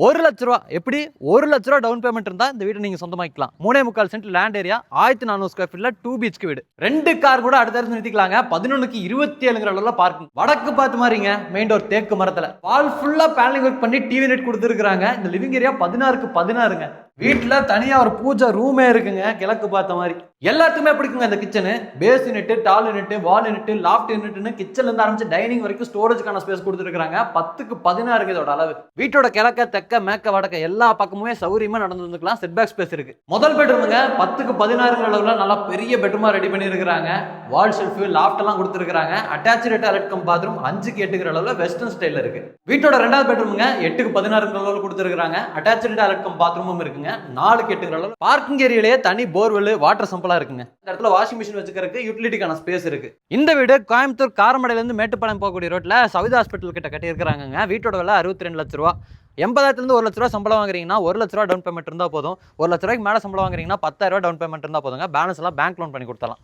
1 லட்ச ரூபா எப்படி 1 லட்ச ரூபா டவுன் பேமெண்ட் இருந்தா இந்த வீட்டை நீங்க சொந்தமாக்கலாம். 3.25 சென்ட் லேண்ட் ஏரியா 1400 ஸ்கொயர் ஃபீட்ல 2 பிஹெச்கே வீடு. 2 கார் கூட அடுத்தடுத்து நிறுத்திக்கலாங்க. 11க்கு 27ங்கிற அளவுல பார்க்கிங். வடக்கு பார்த்து மாதிரிங்க. மெயின் டோர் தேக்கு மரத்துல. வால் ஃபுல்லா பேனலிங் ஒர்க் பண்ணி டிவி நெட் கொடுத்துருக்காங்க. இந்த லிவிங் ஏரியா 16க்கு 16ங்க. வீட்டுல தனியா ஒரு பூஜை ரூமே இருக்குங்க. கிழக்கு பார்த்த மாதிரி எல்லாத்துக்குமே பிடிக்குங்க. இந்த kitchen base unit, tall unit, wall unit, loft யூனிட்னு கிச்சன்ல இருந்து ஆரம்பிச்சு டைனிங் வரைக்கும் ஸ்டோரேஜ்க்கான ஸ்பேஸ் கொடுத்துருக்காங்க. 10க்கு 16 இதோட அளவு. வீட்டோட கிழக்க தெக்க மேக்க வடக்க எல்லா பக்கமுமே சௌரியமா நடந்து வந்துக்கலாம். செட் பேக் ஸ்பேஸ் இருக்கு. முதல் பெட்ரூமுங்க 10க்கு 16 அளவுல நல்லா பெரிய பெட்ரூமா ரெடி பண்ணிருக்காங்க. வால் ஷெல்ஃப், லாஃப்ட் எல்லாம் கொடுத்துருக்காங்க. அட்டாச்சு டாய்லெட் கம் பாத்ரூம் 5க்கு 8ங்கிற அளவுல வெஸ்டர்ன் ஸ்டைல்ல இருக்கு. வீட்டோட ரெண்டாவது பெட்ரூமுங்க 8க்கு 16 அளவுல கொடுத்துருக்காங்க. அட்டாச்சு டாய்லெட் கம் பாத்ரூமும் இருக்குங்க. 4க்கு 8ங்கிற அளவுல பார்க்கிங் ஏரியாலயே தனி போர்வெல், வாட்டர் சம்பளா இருக்குங்க. இந்த இடத்துல வாஷிங் மிஷின் வச்சுக்கிறதுக்கு யூட்டிலிட்டிக்கான ஸ்பேஸ் இருக்கு. இந்த வீடு கோயம்புத்தூர் காரமடையில இருந்து மேட்டுப்பாளையம் போகக்கூடிய ரோட்ல சவிதா ஹாஸ்பிட்டல் கிட்ட கட்டி இருக்காங்க. வீட்டோட விலை 62 லட்ச ரூபா. 80,000 இருந்து 1 லட்ச ரூபா சம்பளம் வாங்குறீங்கன்னா 1 லட்ச ரூபா டவுன் பேமெண்ட் இருந்தா போதும். 1 லட்ச ரூபாய்க்கு மேல சம்பளம் வாங்குறீங்கன்னா 10,000 ரூபா டவுன் பேமெண்ட் இருந்தா போதுங்க. பேலன்ஸ் எல்லாம் பேங்க் லோன் பண்ணி கொடுத்தலாம்.